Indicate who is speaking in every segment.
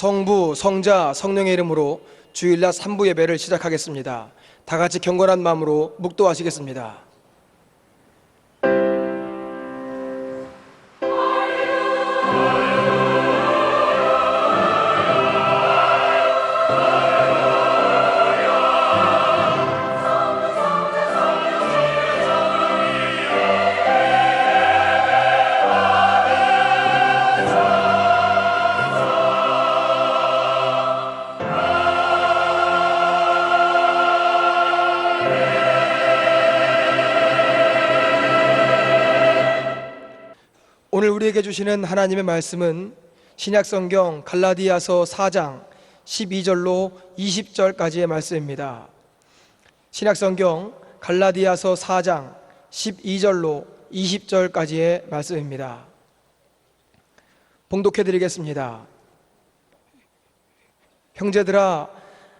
Speaker 1: 성부, 성자, 성령의 이름으로 주일날 3부 예배를 시작하겠습니다. 다 같이 경건한 마음으로 묵도하시겠습니다. 오늘 우리에게 주시는 하나님의 말씀은 신약성경 갈라디아서 4장 12절로 20절까지의 말씀입니다. 신약성경 갈라디아서 4장 12절로 20절까지의 말씀입니다. 봉독해 드리겠습니다. 형제들아,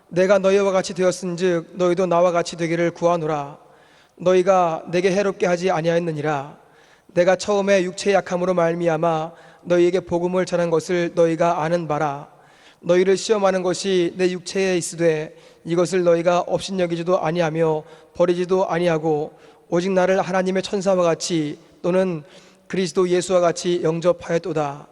Speaker 1: 내가 너희와 같이 되었은즉 너희도 나와 같이 되기를 구하노라. 너희가 내게 해롭게 하지 아니하였느니라. 내가 처음에 육체의 약함으로 말미암아 너희에게 복음을 전한 것을 너희가 아는 바라. 너희를 시험하는 것이 내 육체에 있으되 이것을 너희가 업신여기지도 아니하며 버리지도 아니하고 오직 나를 하나님의 천사와 같이 또는 그리스도 예수와 같이 영접하였도다.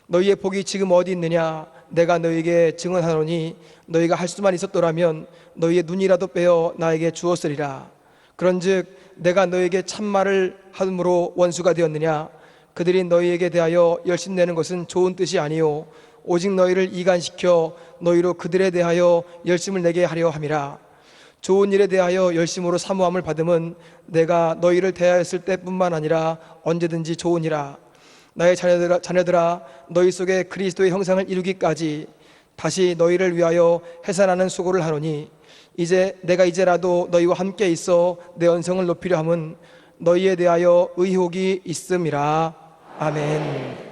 Speaker 1: 너희의 복이 지금 어디 있느냐? 내가 너희에게 증언하노니 너희가 할 수만 있었더라면 너희의 눈이라도 빼어 나에게 주었으리라. 그런즉 내가 너희에게 참말을 함으로 원수가 되었느냐? 그들이 너희에게 대하여 열심내는 것은 좋은 뜻이 아니요 오직 너희를 이간시켜 너희로 그들에 대하여 열심을 내게 하려 함이라. 좋은 일에 대하여 열심으로 사모함을 받음은 내가 너희를 대하였을 때뿐만 아니라 언제든지 좋으니라. 나의 자녀들아, 너희 속에 그리스도의 형상을 이루기까지 다시 너희를 위하여 해산하는 수고를 하노니 내가 이제라도 너희와 함께 있어 내 언성을 높이려 함은 너희에 대하여 의혹이 있음이라. 아멘.
Speaker 2: 아멘.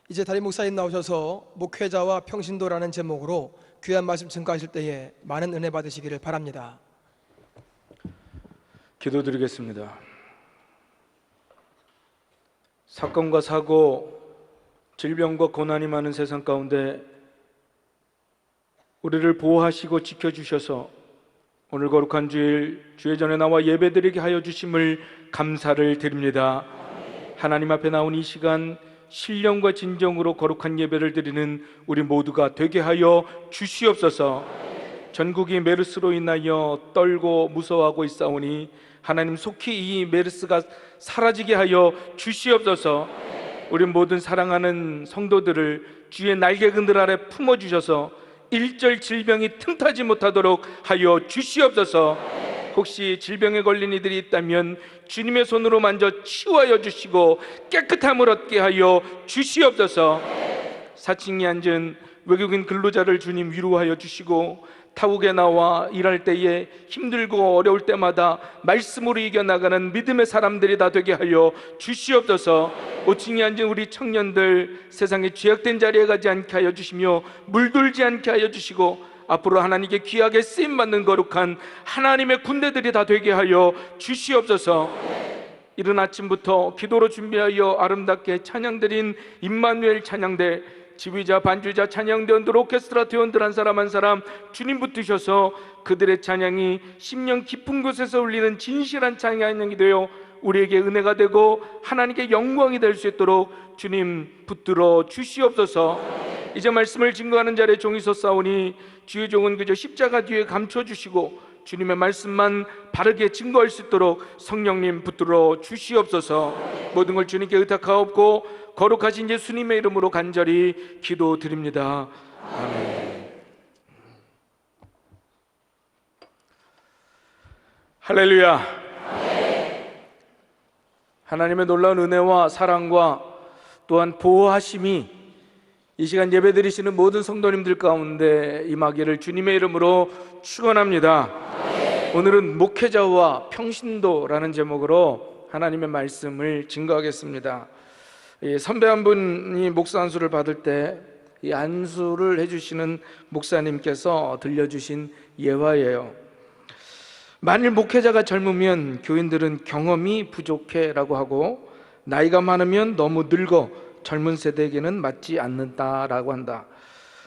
Speaker 1: 이제 담임 목사님 나오셔서 목회자와 평신도라는 제목으로 귀한 말씀 증거하실 때에 많은 은혜 받으시기를 바랍니다.
Speaker 2: 기도드리겠습니다. 사건과 사고, 질병과 고난이 많은 세상 가운데 우리를 보호하시고 지켜주셔서 오늘 거룩한 주일 주의 전에 나와 예배드리게 하여 주심을 감사를 드립니다. 하나님 앞에 나온 이 시간 신령과 진정으로 거룩한 예배를 드리는 우리 모두가 되게 하여 주시옵소서. 전국이 메르스로 인하여 떨고 무서워하고 있사오니 하나님 속히 이 메르스가 사라지게 하여 주시옵소서. 우리 모든 사랑하는 성도들을 주의 날개 그늘 아래 품어주셔서 일절 질병이 틈타지 못하도록 하여 주시옵소서. 혹시 질병에 걸린 이들이 있다면 주님의 손으로 만져 치유하여 주시고 깨끗함을 얻게 하여 주시옵소서. 사칭에 앉은 외국인 근로자를 주님 위로하여 주시고 타국에 나와 일할 때에 힘들고 어려울 때마다 말씀으로 이겨나가는 믿음의 사람들이 다 되게 하여 주시옵소서. 5층에 앉은 우리 청년들 세상에 죄악된 자리에 가지 않게 하여 주시며 물들지 않게 하여 주시고 앞으로 하나님께 귀하게 쓰임받는 거룩한 하나님의 군대들이 다 되게 하여 주시옵소서. 이른 아침부터 기도로 준비하여 아름답게 찬양드린 임마누엘 찬양대 지휘자, 반주자, 찬양대원들, 오케스트라 대원들 한 사람 한 사람 주님 붙드셔서 그들의 찬양이 심령 깊은 곳에서 울리는 진실한 찬양이 되어 우리에게 은혜가 되고 하나님께 영광이 될 수 있도록 주님 붙들어 주시옵소서. 이제 말씀을 증거하는 자리에 종이 섰사오니 주의 종은 그저 십자가 뒤에 감춰주시고 주님의 말씀만 바르게 증거할 수 있도록 성령님 붙들어 주시옵소서. 모든 걸 주님께 의탁하옵고 거룩하신 예수님의 이름으로 간절히 기도드립니다. 아멘. 할렐루야. 하나님의 놀라운 은혜와 사랑과 또한 보호하심이 이 시간 예배드리시는 모든 성도님들 가운데 임하기를 주님의 이름으로 축원합니다. 오늘은 목회자와 평신도라는 제목으로 하나님의 말씀을 증거하겠습니다. 선배 한 분이 목사 안수를 받을 때 이 안수를 해주시는 목사님께서 들려주신 예화예요. 만일 목회자가 젊으면 교인들은 경험이 부족해 라고 하고 나이가 많으면 너무 늙어 젊은 세대에게는 맞지 않는다라고 한다.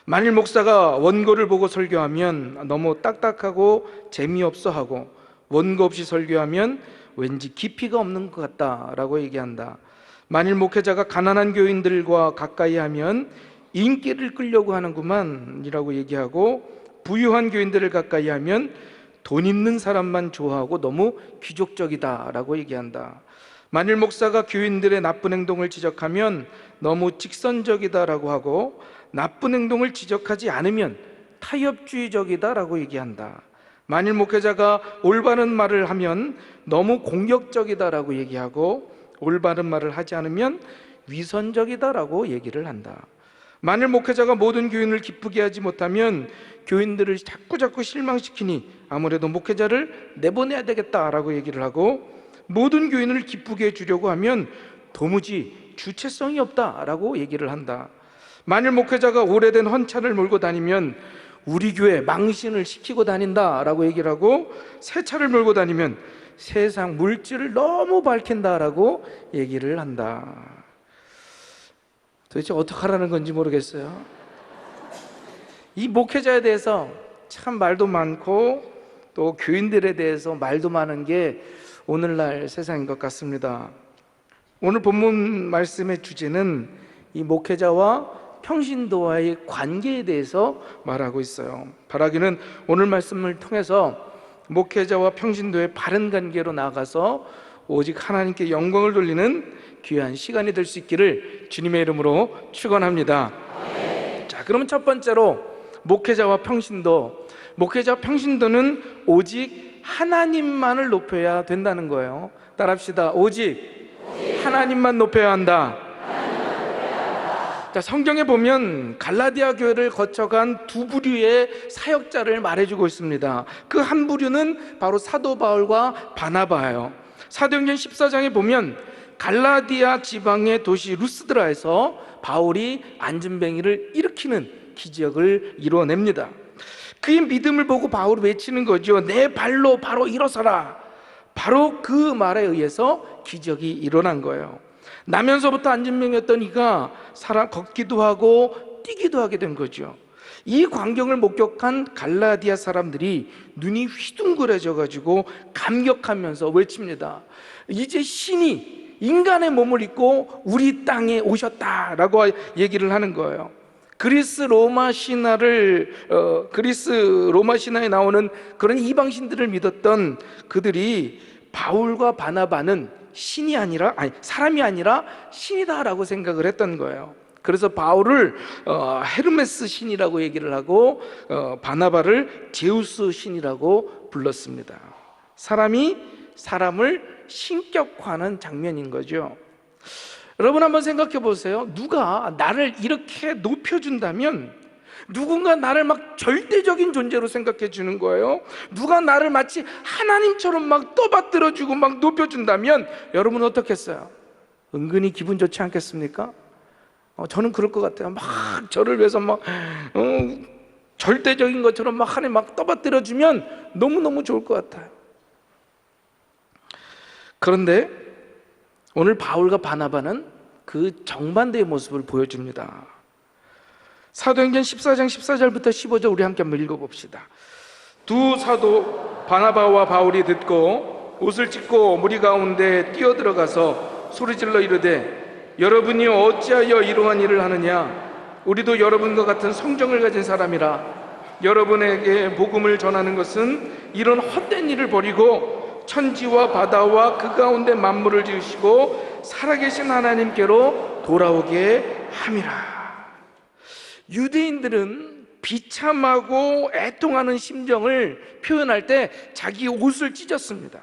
Speaker 2: 만일 목사가 원고를 보고 설교하면 너무 딱딱하고 재미없어 하고 원고 없이 설교하면 왠지 깊이가 없는 것 같다라고 얘기한다. 만일 목회자가 가난한 교인들과 가까이 하면 인기를 끌려고 하는구만 이라고 얘기하고 부유한 교인들을 가까이 하면 돈 있는 사람만 좋아하고 너무 귀족적이다 라고 얘기한다. 만일 목사가 교인들의 나쁜 행동을 지적하면 너무 직선적이다 라고 하고 나쁜 행동을 지적하지 않으면 타협주의적이다 라고 얘기한다. 만일 목회자가 올바른 말을 하면 너무 공격적이다 라고 얘기하고 올바른 말을 하지 않으면 위선적이다 라고 얘기를 한다. 만일 목회자가 모든 교인을 기쁘게 하지 못하면 교인들을 자꾸 실망시키니 아무래도 목회자를 내보내야 되겠다라고 얘기를 하고 모든 교인을 기쁘게 해주려고 하면 도무지 주체성이 없다라고 얘기를 한다. 만일 목회자가 오래된 헌차를 몰고 다니면 우리 교회 망신을 시키고 다닌다라고 얘기를 하고 새 차를 몰고 다니면 세상 물질을 너무 밝힌다라고 얘기를 한다. 도대체 어떻게 하라는 건지 모르겠어요. 이 목회자에 대해서 참 말도 많고 또 교인들에 대해서 말도 많은 게 오늘날 세상인 것 같습니다. 오늘 본문 말씀의 주제는 이 목회자와 평신도와의 관계에 대해서 말하고 있어요. 바라기는 오늘 말씀을 통해서 목회자와 평신도의 바른 관계로 나아가서 오직 하나님께 영광을 돌리는 귀한 시간이 될 수 있기를 주님의 이름으로 축원합니다. 자, 그러면 첫 번째로 목회자와 평신도. 목회자와 평신도는 오직 하나님만을 높여야 된다는 거예요. 따라합시다. 오직 하나님만 높여야 한다. 자, 성경에 보면 갈라디아 교회를 거쳐간 두 부류의 사역자를 말해주고 있습니다. 그 한 부류는 바로 사도 바울과 바나바예요. 사도행전 14장에 보면 갈라디아 지방의 도시 루스드라에서 바울이 안진뱅이를 일으키는 기적을 이뤄냅니다. 그의 믿음을 보고 바울이 외치는 거죠. 내 발로 바로 일어서라. 바로 그 말에 의해서 기적이 일어난 거예요. 나면서부터 안진뱅이였던 이가 걷기도 하고 뛰기도 하게 된 거죠. 이 광경을 목격한 갈라디아 사람들이 눈이 휘둥그레져 가지고 감격하면서 외칩니다. 이제 신이 인간의 몸을 입고 우리 땅에 오셨다라고 얘기를 하는 거예요. 그리스 로마 신화에 나오는 그런 이방신들을 믿었던 그들이 바울과 바나바는 사람이 아니라 신이다라고 생각을 했던 거예요. 그래서 바울을 헤르메스 신이라고 얘기를 하고 바나바를 제우스 신이라고 불렀습니다. 사람이 사람을 신격화하는 장면인 거죠. 여러분 한번 생각해 보세요. 누가 나를 이렇게 높여준다면, 누군가 나를 막 절대적인 존재로 생각해 주는 거예요. 누가 나를 마치 하나님처럼 막 떠받들어주고 막 높여준다면 여러분 어떻겠어요? 은근히 기분 좋지 않겠습니까? 저는 그럴 것 같아요. 막 저를 위해서 막 절대적인 것처럼 막 하나님 막 떠받들어주면 너무너무 좋을 것 같아요. 그런데 오늘 바울과 바나바는 그 정반대의 모습을 보여줍니다. 사도행전 14장 14절부터 15절 우리 함께 한번 읽어봅시다. 두 사도 바나바와 바울이 듣고 옷을 찢고 무리 가운데 뛰어들어가서 소리질러 이르되 여러분이 어찌하여 이러한 일을 하느냐? 우리도 여러분과 같은 성정을 가진 사람이라. 여러분에게 복음을 전하는 것은 이런 헛된 일을 버리고 천지와 바다와 그 가운데 만물을 지으시고 살아계신 하나님께로 돌아오게 함이라. 유대인들은 비참하고 애통하는 심정을 표현할 때 자기 옷을 찢었습니다.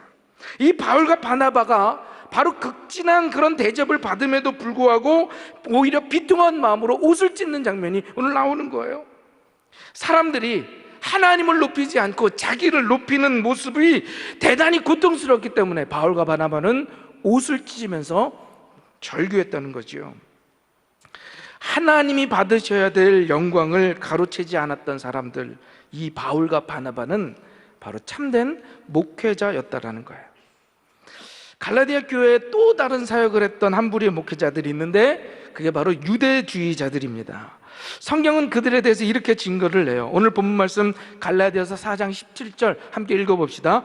Speaker 2: 이 바울과 바나바가 바로 극진한 그런 대접을 받음에도 불구하고 오히려 비통한 마음으로 옷을 찢는 장면이 오늘 나오는 거예요. 사람들이 하나님을 높이지 않고 자기를 높이는 모습이 대단히 고통스럽기 때문에 바울과 바나바는 옷을 찢으면서 절규했다는 거죠. 하나님이 받으셔야 될 영광을 가로채지 않았던 사람들, 이 바울과 바나바는 바로 참된 목회자였다라는 거예요. 갈라디아 교회에 또 다른 사역을 했던 한 부류의 목회자들이 있는데 그게 바로 유대주의자들입니다. 성경은 그들에 대해서 이렇게 증거를 내요. 오늘 본문 말씀 갈라디아서 4장 17절 함께 읽어봅시다.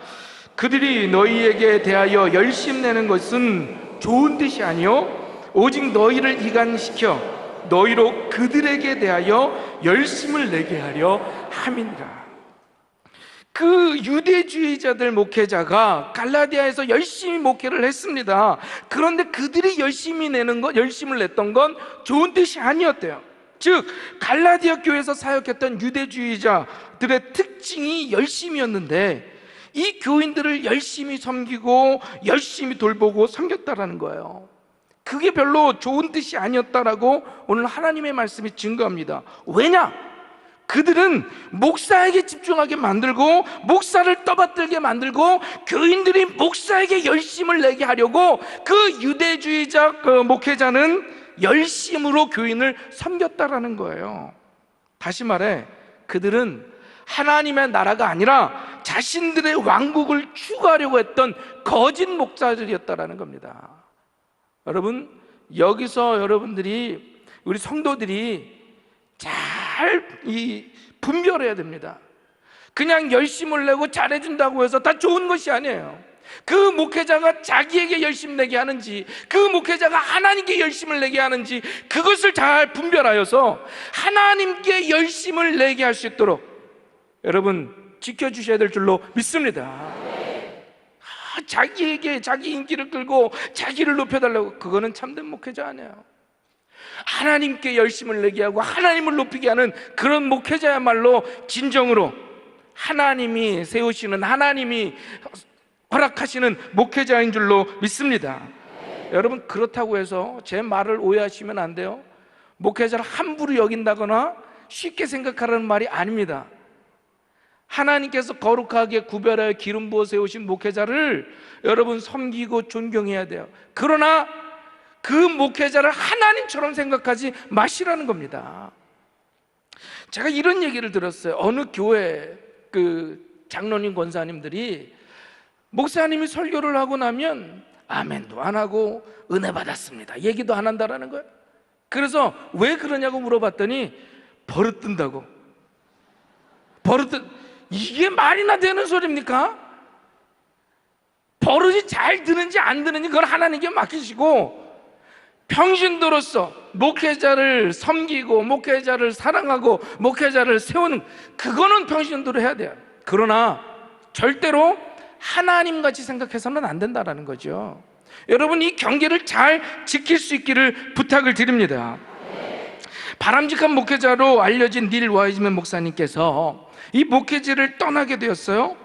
Speaker 2: 그들이 너희에게 대하여 열심내는 것은 좋은 뜻이 아니요 오직 너희를 이간시켜 너희로 그들에게 대하여 열심을 내게 하려 함이니라. 그 유대주의자들 목회자가 갈라디아에서 열심히 목회를 했습니다. 그런데 그들이 열심을 냈던 건 좋은 뜻이 아니었대요. 즉 갈라디아 교회에서 사역했던 유대주의자들의 특징이 열심이었는데 이 교인들을 열심히 섬기고 열심히 돌보고 섬겼다라는 거예요. 그게 별로 좋은 뜻이 아니었다라고 오늘 하나님의 말씀이 증거합니다. 왜냐? 그들은 목사에게 집중하게 만들고 목사를 떠받들게 만들고 교인들이 목사에게 열심을 내게 하려고 그 유대주의자 목회자는 열심으로 교인을 섬겼다라는 거예요. 다시 말해 그들은 하나님의 나라가 아니라 자신들의 왕국을 추구하려고 했던 거짓 목사들이었다라는 겁니다. 여러분, 여기서 여러분들이, 우리 성도들이 잘 분별해야 됩니다. 그냥 열심을 내고 잘해준다고 해서 다 좋은 것이 아니에요. 그 목회자가 자기에게 열심 내게 하는지, 그 목회자가 하나님께 열심을 내게 하는지, 그것을 잘 분별하여서 하나님께 열심을 내게 할 수 있도록 여러분 지켜주셔야 될 줄로 믿습니다. 자기에게 자기 인기를 끌고 자기를 높여달라고, 그거는 참된 목회자 아니에요. 하나님께 열심을 내게 하고 하나님을 높이게 하는 그런 목회자야말로 진정으로 하나님이 세우시는, 하나님이 허락하시는 목회자인 줄로 믿습니다. 여러분, 그렇다고 해서 제 말을 오해하시면 안 돼요. 목회자를 함부로 여긴다거나 쉽게 생각하라는 말이 아닙니다. 하나님께서 거룩하게 구별하여 기름 부어 세우신 목회자를 여러분 섬기고 존경해야 돼요. 그러나 그 목회자를 하나님처럼 생각하지 마시라는 겁니다. 제가 이런 얘기를 들었어요. 어느 교회 그 장로님 권사님들이 목사님이 설교를 하고 나면 아멘도 안 하고 은혜 받았습니다 얘기도 안 한다라는 거예요. 그래서 왜 그러냐고 물어봤더니 버릇든다고. 이게 말이나 되는 소리입니까? 버릇이 잘 드는지 안 드는지 그걸 하나님께 맡기시고, 평신도로서 목회자를 섬기고 목회자를 사랑하고 목회자를 세우는, 그거는 평신도로 해야 돼요. 그러나 절대로 하나님같이 생각해서는 안 된다는 거죠. 여러분, 이 경계를 잘 지킬 수 있기를 부탁을 드립니다. 바람직한 목회자로 알려진 닐 와이즈맨 목사님께서 이 목회지를 떠나게 되었어요.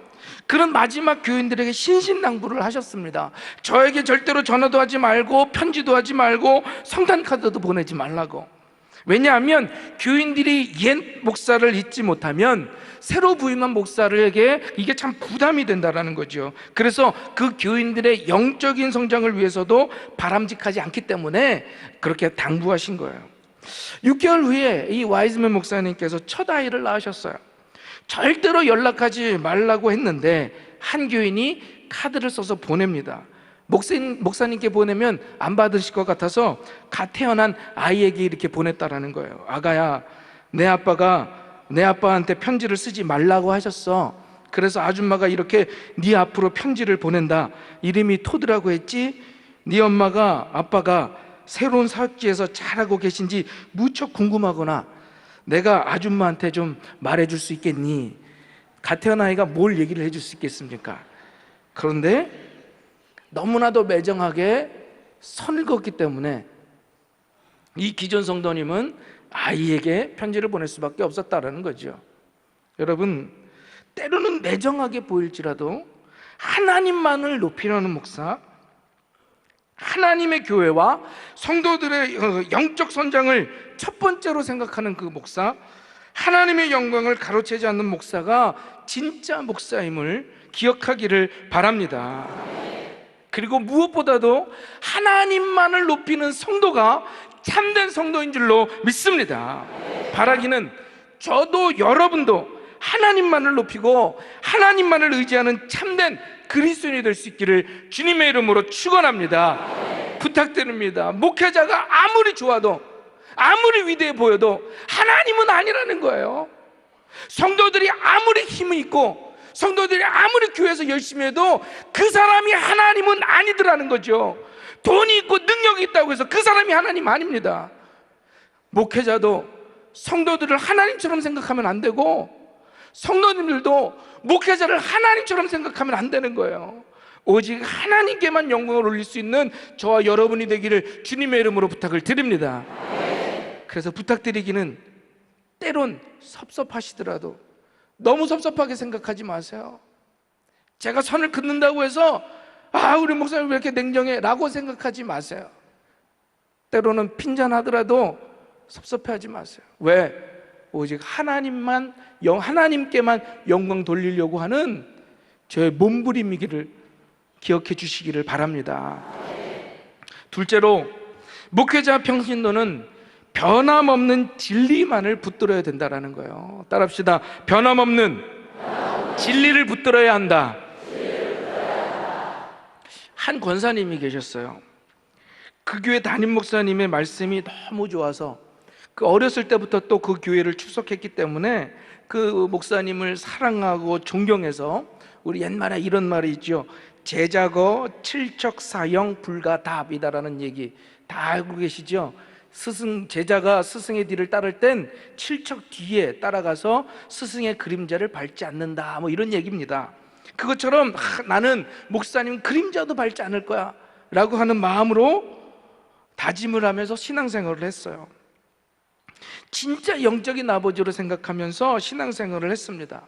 Speaker 2: 그런 마지막 교인들에게 신신당부를 하셨습니다. 저에게 절대로 전화도 하지 말고 편지도 하지 말고 성탄 카드도 보내지 말라고. 왜냐하면 교인들이 옛 목사를 잊지 못하면 새로 부임한 목사에게 이게 참 부담이 된다는 거죠. 그래서 그 교인들의 영적인 성장을 위해서도 바람직하지 않기 때문에 그렇게 당부하신 거예요. 6개월 후에 이 와이즈맨 목사님께서 첫 아이를 낳으셨어요. 절대로 연락하지 말라고 했는데 한 교인이 카드를 써서 보냅니다. 목사님께 보내면 안 받으실 것 같아서 갓 태어난 아이에게 이렇게 보냈다라는 거예요. 아가야, 내 아빠가 내 아빠한테 편지를 쓰지 말라고 하셨어. 그래서 아줌마가 이렇게 네 앞으로 편지를 보낸다. 이름이 토드라고 했지? 네 엄마가 아빠가 새로운 사역지에서 잘하고 계신지 무척 궁금하거나 내가 아줌마한테 좀 말해줄 수 있겠니? 갓 태어난 아이가 뭘 얘기를 해줄 수 있겠습니까? 그런데 너무나도 매정하게 선을 그었기 때문에 이 기존 성도님은 아이에게 편지를 보낼 수밖에 없었다라는 거죠. 여러분, 때로는 매정하게 보일지라도 하나님만을 높이려는 목사, 하나님의 교회와 성도들의 영적 선장을 첫 번째로 생각하는 그 목사, 하나님의 영광을 가로채지 않는 목사가 진짜 목사임을 기억하기를 바랍니다. 그리고 무엇보다도 하나님만을 높이는 성도가 참된 성도인 줄로 믿습니다. 바라기는 저도 여러분도 하나님만을 높이고 하나님만을 의지하는 참된 그리스도인이 될 수 있기를 주님의 이름으로 축원합니다. 부탁드립니다. 목회자가 아무리 좋아도 아무리 위대해 보여도 하나님은 아니라는 거예요. 성도들이 아무리 힘이 있고 성도들이 아무리 교회에서 열심히 해도 그 사람이 하나님은 아니더라는 거죠. 돈이 있고 능력이 있다고 해서 그 사람이 하나님 아닙니다. 목회자도 성도들을 하나님처럼 생각하면 안 되고 성도님들도 목회자를 하나님처럼 생각하면 안 되는 거예요. 오직 하나님께만 영광을 올릴 수 있는 저와 여러분이 되기를 주님의 이름으로 부탁을 드립니다. 그래서 부탁드리기는 때론 섭섭하시더라도 너무 섭섭하게 생각하지 마세요. 제가 선을 긋는다고 해서 우리 목사님 왜 이렇게 냉정해? 라고 생각하지 마세요. 때로는 핀잔하더라도 섭섭해하지 마세요. 왜? 오직 하나님께만 영광 돌리려고 하는 저의 몸부림이기를 기억해 주시기를 바랍니다. 둘째로, 목회자 평신도는 변함없는 진리만을 붙들어야 된다는 거예요. 따라합시다. 변함없는 진리를 붙들어야 한다. 한 권사님이 계셨어요. 그 교회 담임 목사님의 말씀이 너무 좋아서 그 어렸을 때부터 또 그 교회를 출석했기 때문에 그 목사님을 사랑하고 존경해서, 우리 옛말에 이런 말이 있죠. 제자거 칠척사형 불가답이다라는 얘기 다 알고 계시죠? 제자가 스승의 뒤를 따를 땐 칠척 뒤에 따라가서 스승의 그림자를 밟지 않는다, 뭐 이런 얘기입니다. 그것처럼 나는 목사님 그림자도 밟지 않을 거야 라고 하는 마음으로 다짐을 하면서 신앙생활을 했어요. 진짜 영적인 아버지로 생각하면서 신앙생활을 했습니다.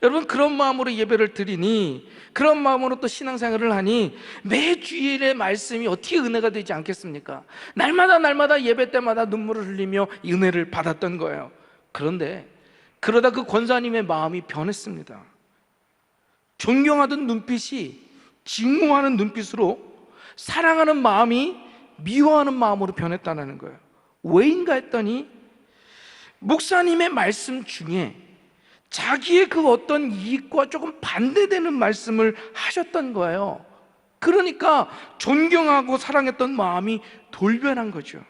Speaker 2: 여러분, 그런 마음으로 예배를 드리니, 그런 마음으로 또 신앙생활을 하니 매 주일의 말씀이 어떻게 은혜가 되지 않겠습니까? 날마다 예배 때마다 눈물을 흘리며 이 은혜를 받았던 거예요. 그런데 그러다 그 권사님의 마음이 변했습니다. 존경하던 눈빛이 증오하는 눈빛으로, 사랑하는 마음이 미워하는 마음으로 변했다는 거예요. 왜인가 했더니 목사님의 말씀 중에 자기의 그 어떤 이익과 조금 반대되는 말씀을 하셨던 거예요. 그러니까 존경하고 사랑했던 마음이 돌변한 거죠.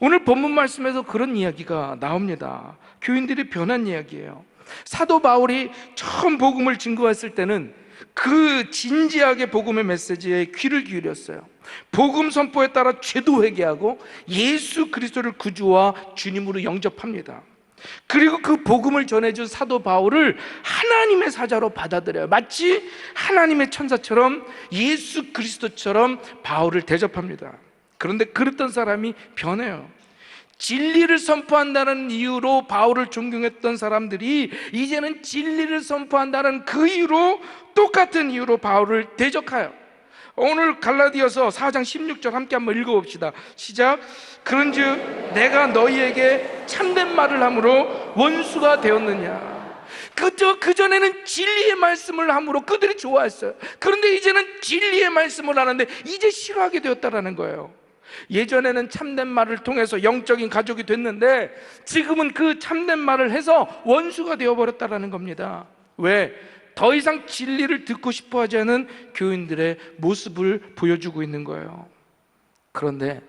Speaker 2: 오늘 본문 말씀에서 그런 이야기가 나옵니다. 교인들이 변한 이야기예요. 사도 바울이 처음 복음을 증거했을 때는 그 진지하게 복음의 메시지에 귀를 기울였어요. 복음 선포에 따라 죄도 회개하고 예수 그리스도를 구주와 주님으로 영접합니다. 그리고 그 복음을 전해준 사도 바울을 하나님의 사자로 받아들여요. 마치 하나님의 천사처럼 예수 그리스도처럼 바울을 대접합니다. 그런데 그랬던 사람이 변해요. 진리를 선포한다는 이유로 바울을 존경했던 사람들이 이제는 진리를 선포한다는 그 이유로, 똑같은 이유로 바울을 대적해요. 오늘 갈라디아서 4장 16절 함께 한번 읽어봅시다. 시작. 그런즉 내가 너희에게 참된 말을 함으로 원수가 되었느냐. 그전에는 진리의 말씀을 함으로 그들이 좋아했어요. 그런데 이제는 진리의 말씀을 하는데 이제 싫어하게 되었다는 거예요. 예전에는 참된 말을 통해서 영적인 가족이 됐는데 지금은 그 참된 말을 해서 원수가 되어버렸다는 겁니다. 왜? 더 이상 진리를 듣고 싶어 하지 않은 교인들의 모습을 보여주고 있는 거예요. 그런데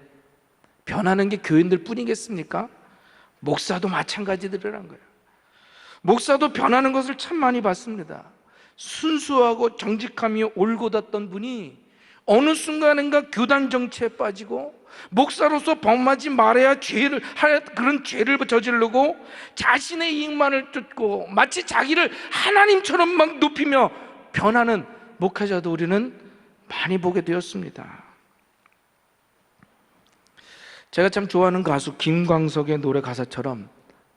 Speaker 2: 변하는 게 교인들 뿐이겠습니까? 목사도 마찬가지들이란 거예요. 목사도 변하는 것을 참 많이 봤습니다. 순수하고 정직함이 올곧았던 분이 어느 순간인가 교단 정치에 빠지고 목사로서 범하지 말아야 그런 죄를 저지르고 자신의 이익만을 쫓고 마치 자기를 하나님처럼 막 높이며 변하는 목회자도 우리는 많이 보게 되었습니다. 제가 참 좋아하는 가수 김광석의 노래 가사처럼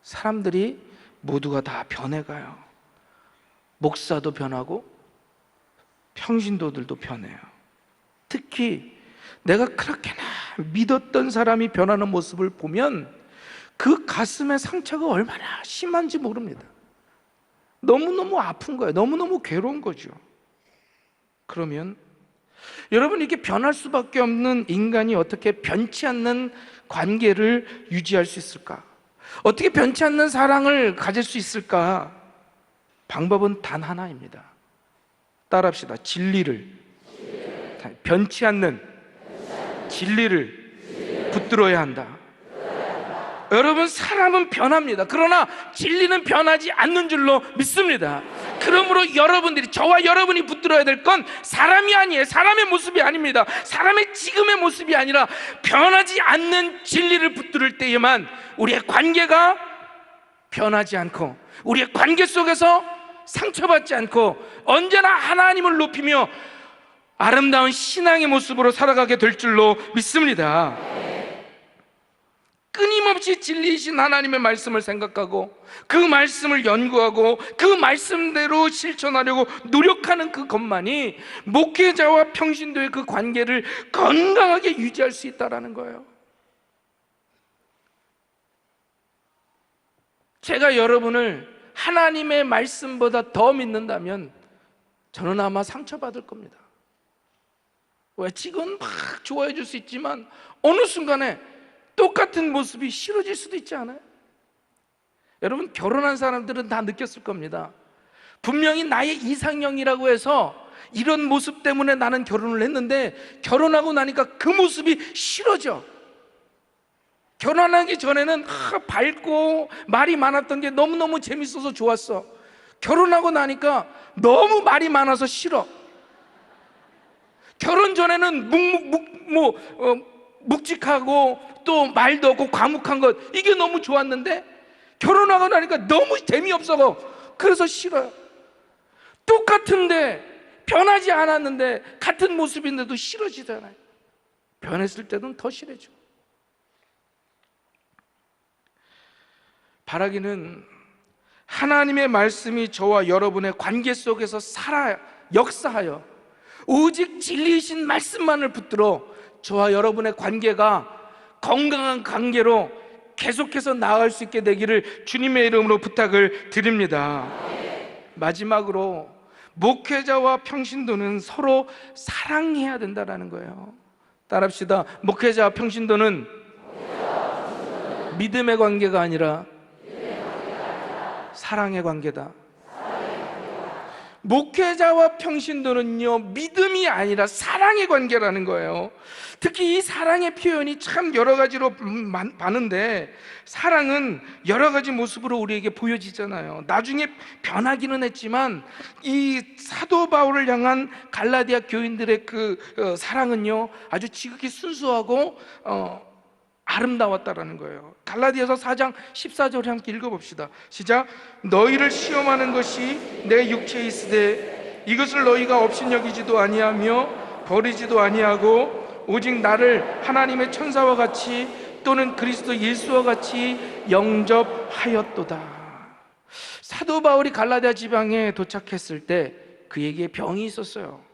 Speaker 2: 사람들이 모두가 다 변해가요. 목사도 변하고 평신도들도 변해요. 특히 내가 그렇게나 믿었던 사람이 변하는 모습을 보면 그 가슴의 상처가 얼마나 심한지 모릅니다. 너무너무 아픈 거예요. 너무너무 괴로운 거죠. 그러면 여러분, 이렇게 변할 수밖에 없는 인간이 어떻게 변치 않는 관계를 유지할 수 있을까? 어떻게 변치 않는 사랑을 가질 수 있을까? 방법은 단 하나입니다. 따라합시다. 변치 않는 진리를 붙들어야 한다. 여러분, 사람은 변합니다. 그러나 진리는 변하지 않는 줄로 믿습니다. 그러므로 여러분들이, 저와 여러분이 붙들어야 될 건 사람이 아니에요. 사람의 모습이 아닙니다. 사람의 지금의 모습이 아니라 변하지 않는 진리를 붙들 때에만 우리의 관계가 변하지 않고 우리의 관계 속에서 상처받지 않고 언제나 하나님을 높이며 아름다운 신앙의 모습으로 살아가게 될 줄로 믿습니다. 끊임없이 진리이신 하나님의 말씀을 생각하고 그 말씀을 연구하고 그 말씀대로 실천하려고 노력하는 그것만이 목회자와 평신도의 그 관계를 건강하게 유지할 수 있다는 거예요. 제가 여러분을 하나님의 말씀보다 더 믿는다면 저는 아마 상처받을 겁니다. 왜? 지금 막 좋아해 줄 수 있지만 어느 순간에 똑같은 모습이 싫어질 수도 있지 않아요? 여러분, 결혼한 사람들은 다 느꼈을 겁니다. 분명히 나의 이상형이라고 해서 이런 모습 때문에 나는 결혼을 했는데 결혼하고 나니까 그 모습이 싫어져. 결혼하기 전에는 밝고 말이 많았던 게 너무너무 재밌어서 좋았어. 결혼하고 나니까 너무 말이 많아서 싫어. 결혼 전에는 묵직하고 또 말도 없고 과묵한 것, 이게 너무 좋았는데 결혼하고 나니까 너무 재미없어. 그래서 싫어요. 똑같은데, 변하지 않았는데 같은 모습인데도 싫어지잖아요. 변했을 때는 더 싫어져. 바라기는 하나님의 말씀이 저와 여러분의 관계 속에서 역사하여 오직 진리이신 말씀만을 붙들어 저와 여러분의 관계가 건강한 관계로 계속해서 나아갈 수 있게 되기를 주님의 이름으로 부탁을 드립니다. 마지막으로 목회자와 평신도는 서로 사랑해야 된다는 거예요. 따라합시다. 목회자와 평신도는 믿음의 관계가 아니라 사랑의 관계다. 목회자와 평신도는요, 믿음이 아니라 사랑의 관계라는 거예요. 특히 이 사랑의 표현이 참 여러 가지로 많은데, 사랑은 여러 가지 모습으로 우리에게 보여지잖아요. 나중에 변하기는 했지만 이 사도 바울을 향한 갈라디아 교인들의 그 사랑은요, 아주 지극히 순수하고 아름다웠다라는 거예요. 갈라디아서 4장 14절을 함께 읽어봅시다. 시작. 너희를 시험하는 것이 내 육체에 있으되 이것을 너희가 업신여기지도 아니하며 버리지도 아니하고 오직 나를 하나님의 천사와 같이 또는 그리스도 예수와 같이 영접하였도다. 사도 바울이 갈라디아 지방에 도착했을 때 그에게 병이 있었어요.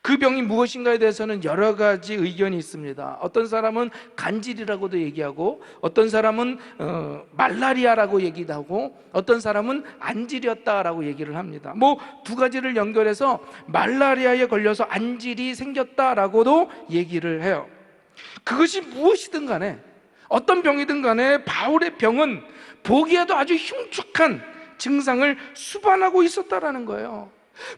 Speaker 2: 그 병이 무엇인가에 대해서는 여러 가지 의견이 있습니다. 어떤 사람은 간질이라고도 얘기하고, 어떤 사람은 말라리아라고 얘기도 하고, 어떤 사람은 안질이었다라고 얘기를 합니다. 뭐 두 가지를 연결해서 말라리아에 걸려서 안질이 생겼다라고도 얘기를 해요. 그것이 무엇이든 간에, 어떤 병이든 간에 바울의 병은 보기에도 아주 흉측한 증상을 수반하고 있었다라는 거예요.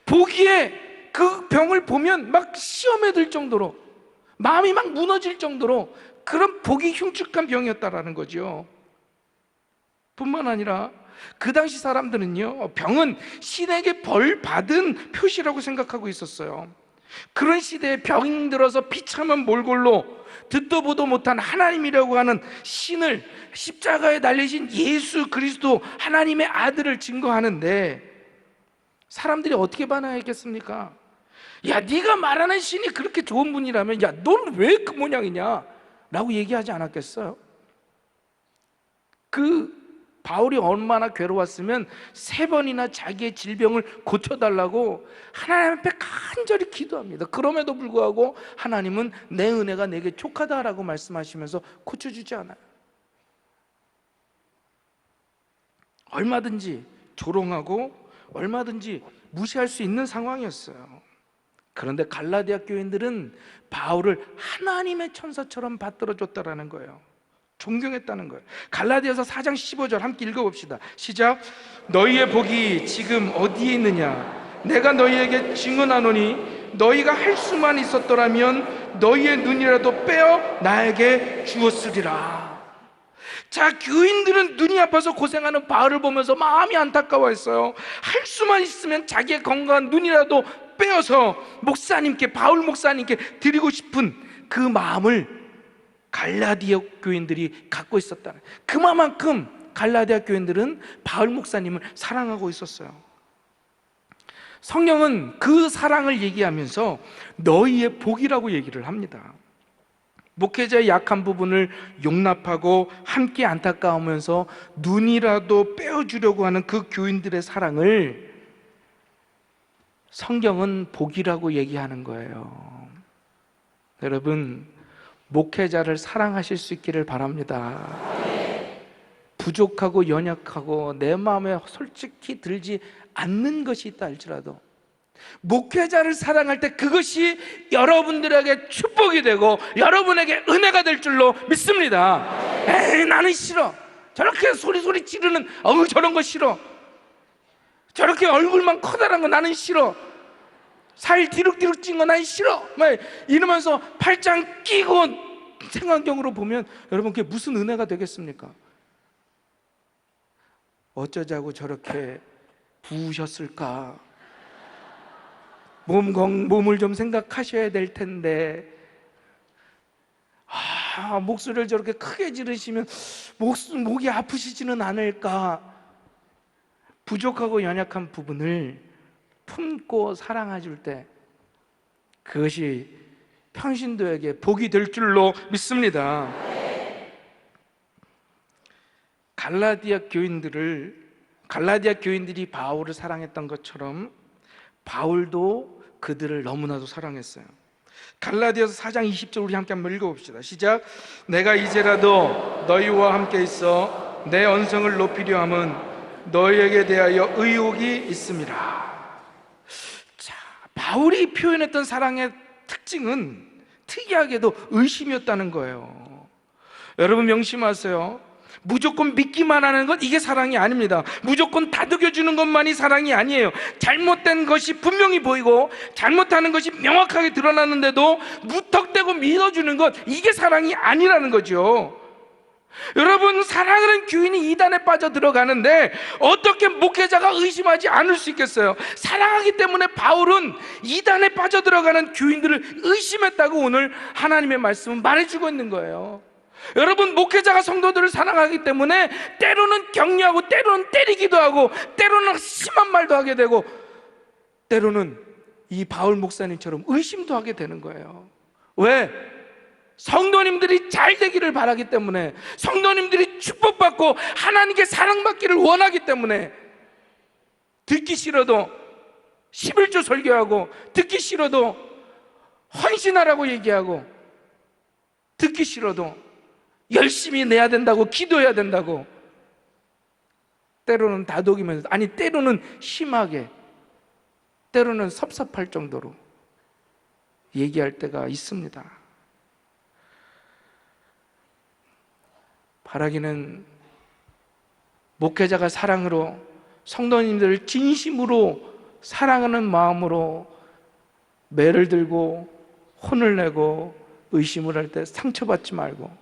Speaker 2: 보기에 그 병을 보면 막 시험에 들 정도로, 마음이 막 무너질 정도로 그런 보기 흉측한 병이었다라는 거죠. 뿐만 아니라 그 당시 사람들은요, 병은 신에게 벌 받은 표시라고 생각하고 있었어요. 그런 시대에 병 들어서 비참한 몰골로 듣도 보도 못한 하나님이라고 하는 신을, 십자가에 달리신 예수 그리스도 하나님의 아들을 증거하는데 사람들이 어떻게 반응했겠습니까? 야, 네가 말하는 신이 그렇게 좋은 분이라면, 야, 너는 왜 그 모양이냐? 라고 얘기하지 않았겠어요? 그 바울이 얼마나 괴로웠으면 3번이나 자기의 질병을 고쳐달라고 하나님 앞에 간절히 기도합니다. 그럼에도 불구하고 하나님은 내 은혜가 내게 족하다라고 말씀하시면서 고쳐주지 않아요. 얼마든지 조롱하고 얼마든지 무시할 수 있는 상황이었어요. 그런데 갈라디아 교인들은 바울을 하나님의 천사처럼 받들어줬다라는 거예요. 존경했다는 거예요. 갈라디아서 4장 15절 함께 읽어봅시다. 시작. 너희의 복이 지금 어디에 있느냐? 내가 너희에게 증언하노니 너희가 할 수만 있었더라면 너희의 눈이라도 빼어 나에게 주었으리라. 자, 교인들은 눈이 아파서 고생하는 바울을 보면서 마음이 안타까워했어요. 할 수만 있으면 자기의 건강한 눈이라도 빼어서 목사님께, 바울 목사님께 드리고 싶은 그 마음을 갈라디아 교인들이 갖고 있었다. 그만큼 갈라디아 교인들은 바울 목사님을 사랑하고 있었어요. 성경은 그 사랑을 얘기하면서 너희의 복이라고 얘기를 합니다. 목회자의 약한 부분을 용납하고 함께 안타까우면서 눈이라도 빼어주려고 하는 그 교인들의 사랑을 성경은 복이라고 얘기하는 거예요. 여러분, 목회자를 사랑하실 수 있기를 바랍니다. 부족하고 연약하고 내 마음에 솔직히 들지 않는 것이 있다 할지라도 목회자를 사랑할 때 그것이 여러분들에게 축복이 되고 여러분에게 은혜가 될 줄로 믿습니다. 에이, 나는 싫어. 저렇게 소리 지르는 저런 거 싫어. 저렇게 얼굴만 커다란 거 나는 싫어. 살 디룩디룩 찐 거 난 싫어. 막 이러면서 팔짱 끼고 생활경으로 보면 여러분 그게 무슨 은혜가 되겠습니까? 어쩌자고 저렇게 부으셨을까? 몸을 좀 생각하셔야 될 텐데, 목소리를 저렇게 크게 지르시면 목이 아프시지는 않을까? 부족하고 연약한 부분을 품고 사랑해줄 때 그것이 평신도에게 복이 될 줄로 믿습니다. 갈라디아 교인들이 바울을 사랑했던 것처럼 바울도 그들을 너무나도 사랑했어요. 갈라디아서 4장 20절 우리 함께 한번 읽어봅시다. 시작. 내가 이제라도 너희와 함께 있어 내 언성을 높이려 함은 너희에게 대하여 의혹이 있음이라. 자, 바울이 표현했던 사랑의 특징은 특이하게도 의심이었다는 거예요. 여러분 명심하세요. 무조건 믿기만 하는 것, 이게 사랑이 아닙니다. 무조건 다독여주는 것만이 사랑이 아니에요. 잘못된 것이 분명히 보이고 잘못하는 것이 명확하게 드러나는데도 무턱대고 믿어주는 것, 이게 사랑이 아니라는 거죠. 여러분, 사랑하는 교인이 이단에 빠져들어가는데 어떻게 목회자가 의심하지 않을 수 있겠어요? 사랑하기 때문에 바울은 이단에 빠져들어가는 교인들을 의심했다고 오늘 하나님의 말씀은 말해주고 있는 거예요. 여러분, 목회자가 성도들을 사랑하기 때문에 때로는 격려하고 때로는 때리기도 하고 때로는 심한 말도 하게 되고 때로는 이 바울 목사님처럼 의심도 하게 되는 거예요. 왜? 성도님들이 잘 되기를 바라기 때문에, 성도님들이 축복받고 하나님께 사랑받기를 원하기 때문에 듣기 싫어도 11조 설교하고, 듣기 싫어도 헌신하라고 얘기하고, 듣기 싫어도 열심히 내야 된다고, 기도해야 된다고, 때로는 다독이면서, 아니 때로는 심하게, 때로는 섭섭할 정도로 얘기할 때가 있습니다. 바라기는 목회자가 사랑으로 성도님들을 진심으로 사랑하는 마음으로 매를 들고 혼을 내고 의심을 할 때 상처받지 말고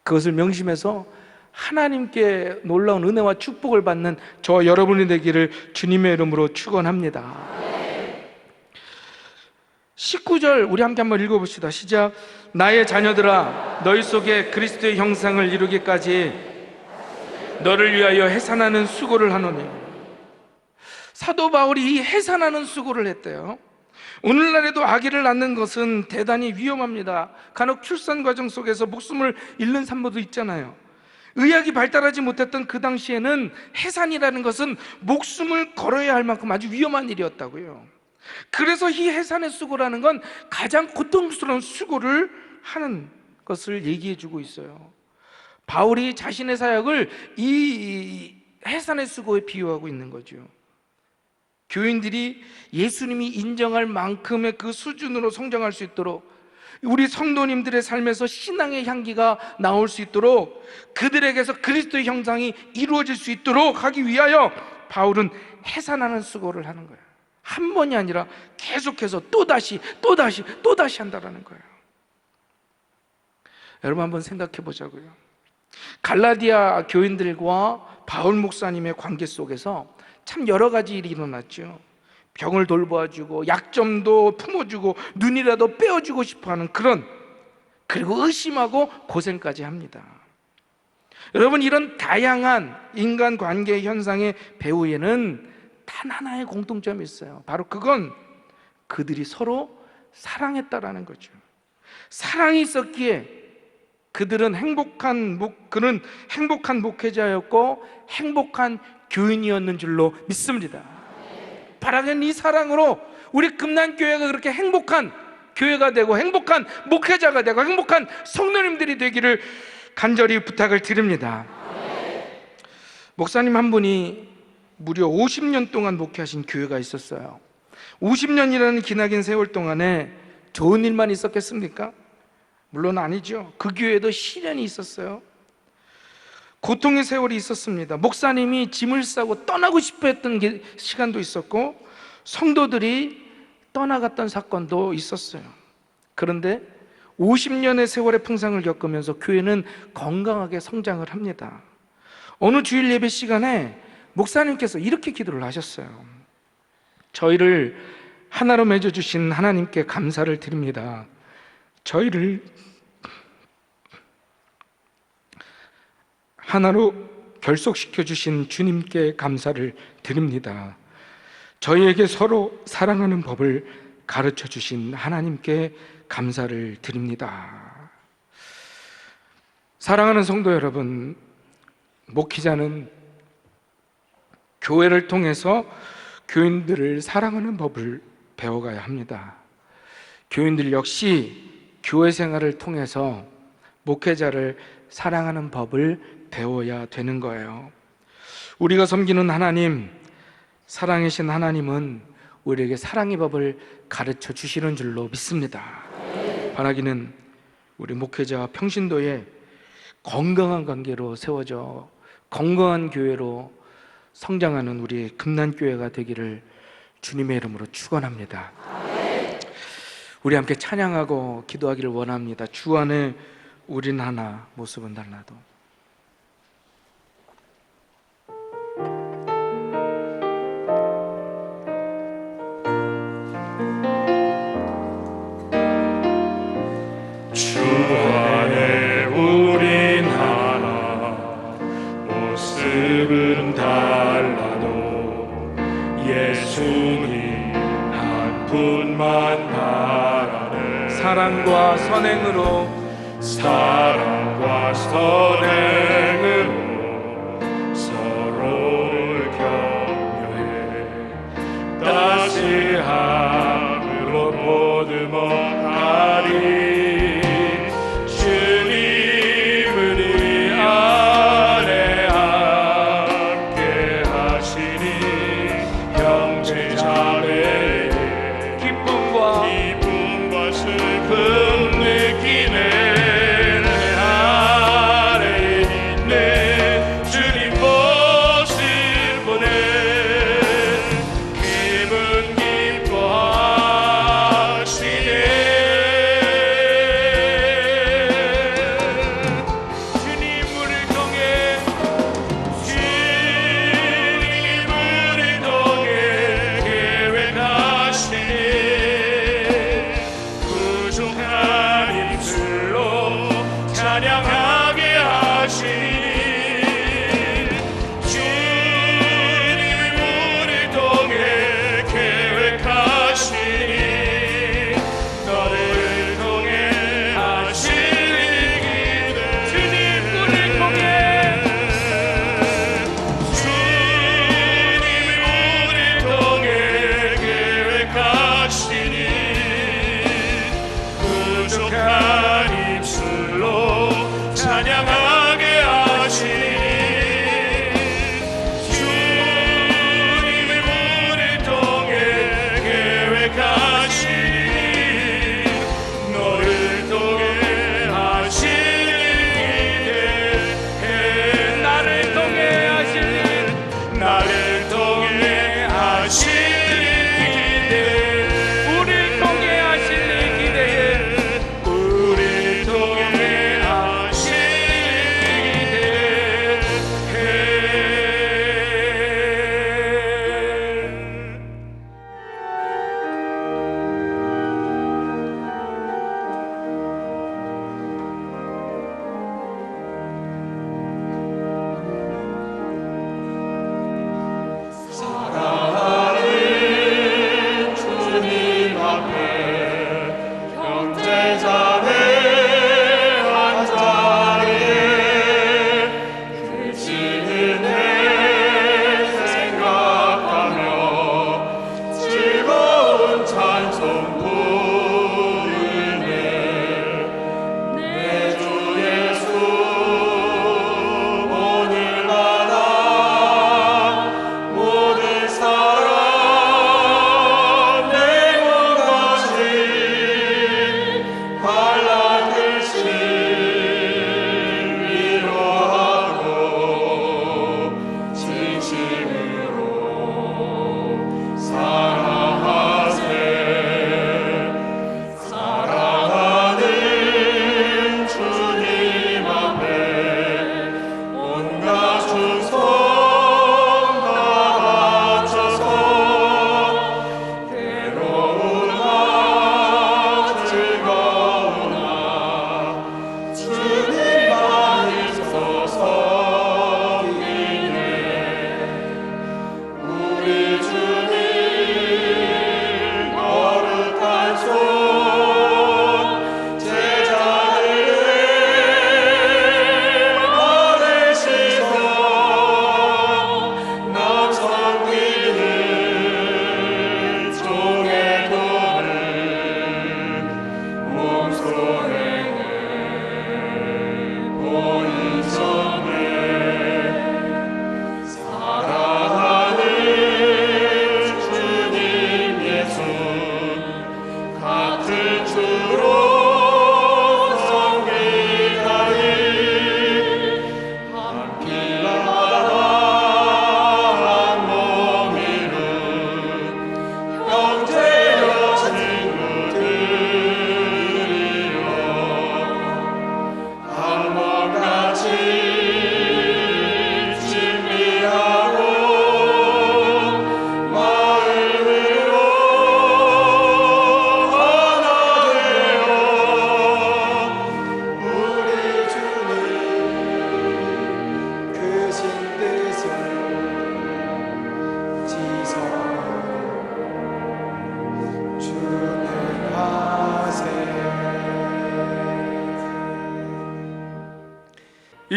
Speaker 2: 그것을 명심해서 하나님께 놀라운 은혜와 축복을 받는 저 여러분이 되기를 주님의 이름으로 축원합니다. 19절 우리 함께 한번 읽어봅시다. 시작. 나의 자녀들아, 너희 속에 그리스도의 형상을 이루기까지 너를 위하여 해산하는 수고를 하노니. 사도 바울이 이 해산하는 수고를 했대요. 오늘날에도 아기를 낳는 것은 대단히 위험합니다. 간혹 출산 과정 속에서 목숨을 잃는 산모도 있잖아요. 의학이 발달하지 못했던 그 당시에는 해산이라는 것은 목숨을 걸어야 할 만큼 아주 위험한 일이었다고요. 그래서 이 해산의 수고라는 건 가장 고통스러운 수고를 하는 것을 얘기해 주고 있어요. 바울이 자신의 사역을 이 해산의 수고에 비유하고 있는 거죠. 교인들이 예수님이 인정할 만큼의 그 수준으로 성장할 수 있도록, 우리 성도님들의 삶에서 신앙의 향기가 나올 수 있도록, 그들에게서 그리스도의 형상이 이루어질 수 있도록 하기 위하여 바울은 해산하는 수고를 하는 거예요. 한 번이 아니라 계속해서 또다시 한다라는 거예요. 여러분 한번 생각해 보자고요. 갈라디아 교인들과 바울 목사님의 관계 속에서 참 여러 가지 일이 일어났죠. 병을 돌보아주고 약점도 품어주고 눈이라도 빼어주고 싶어하는 그런, 그리고 의심하고 고생까지 합니다. 여러분, 이런 다양한 인간관계 현상의 배후에는 단 하나의 공통점이 있어요. 바로 그건 그들이 서로 사랑했다라는 거죠. 사랑이 있었기에 그는 행복한 목회자였고 행복한 교인이었는 줄로 믿습니다. 바라는 이 사랑으로 우리 금난교회가 그렇게 행복한 교회가 되고 행복한 목회자가 되고 행복한 성도님들이 되기를 간절히 부탁을 드립니다. 목사님 한 분이 무려 50년 동안 목회하신 교회가 있었어요. 50년이라는 기나긴 세월 동안에 좋은 일만 있었겠습니까? 물론 아니죠. 그 교회에도 시련이 있었어요. 고통의 세월이 있었습니다. 목사님이 짐을 싸고 떠나고 싶어 했던 시간도 있었고 성도들이 떠나갔던 사건도 있었어요. 그런데 50년의 세월의 풍상을 겪으면서 교회는 건강하게 성장을 합니다. 어느 주일 예배 시간에 목사님께서 이렇게 기도를 하셨어요. 저희를 하나로 맺어주신 하나님께 감사를 드립니다. 저희를 하나로 결속시켜 주신 주님께 감사를 드립니다. 저희에게 서로 사랑하는 법을 가르쳐 주신 하나님께 감사를 드립니다. 사랑하는 성도 여러분, 목회자는 교회를 통해서 교인들을 사랑하는 법을 배워가야 합니다. 교인들 역시 교회 생활을 통해서 목회자를 사랑하는 법을 배워야 되는 거예요. 우리가 섬기는 하나님, 사랑이신 하나님은 우리에게 사랑의 법을 가르쳐 주시는 줄로 믿습니다. 바라기는 우리 목회자와 평신도에 건강한 관계로 세워져 건강한 교회로 성장하는 우리 금난교회가 되기를 주님의 이름으로 축원합니다. 우리 함께 찬양하고 기도하기를 원합니다. 주 안에 우린 하나, 모습은 달라도.
Speaker 3: 주 안에 우린 하나, 모습은 달라도 예수님 한 분만 바라네.
Speaker 2: 사랑과 선행으로
Speaker 3: 서로를 격려해 따스함으로 보듬어가리. 주님은 우리 안에 함께 하시니 형제 자매 기쁨과 슬픔 느끼네. 내 안에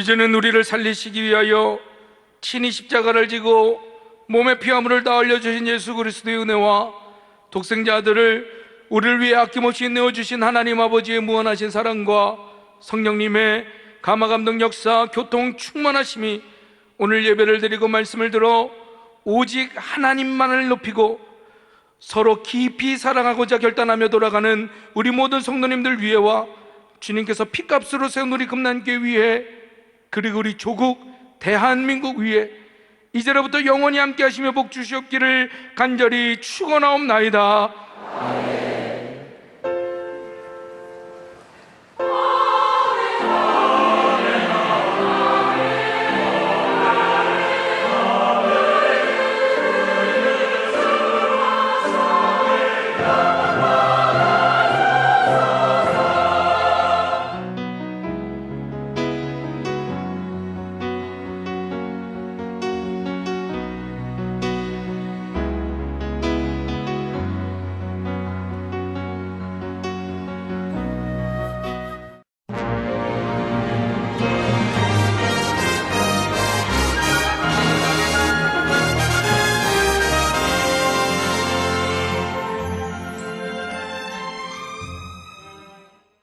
Speaker 2: 이제는 우리를 살리시기 위하여 친히 십자가를 지고 몸의 피화물을 다 흘려주신 예수 그리스도의 은혜와 독생자 아들을 우리를 위해 아낌없이 내어주신 하나님 아버지의 무한하신 사랑과 성령님의 감화감동 역사 교통 충만하심이 오늘 예배를 드리고 말씀을 들어 오직 하나님만을 높이고 서로 깊이 사랑하고자 결단하며 돌아가는 우리 모든 성도님들 위해와 주님께서 피값으로 세운 우리 금난교회 위해 그리고 우리 조국 대한민국 위해 이제로부터 영원히 함께 하시며 복 주시옵기를 간절히 축원하옵나이다. 아멘.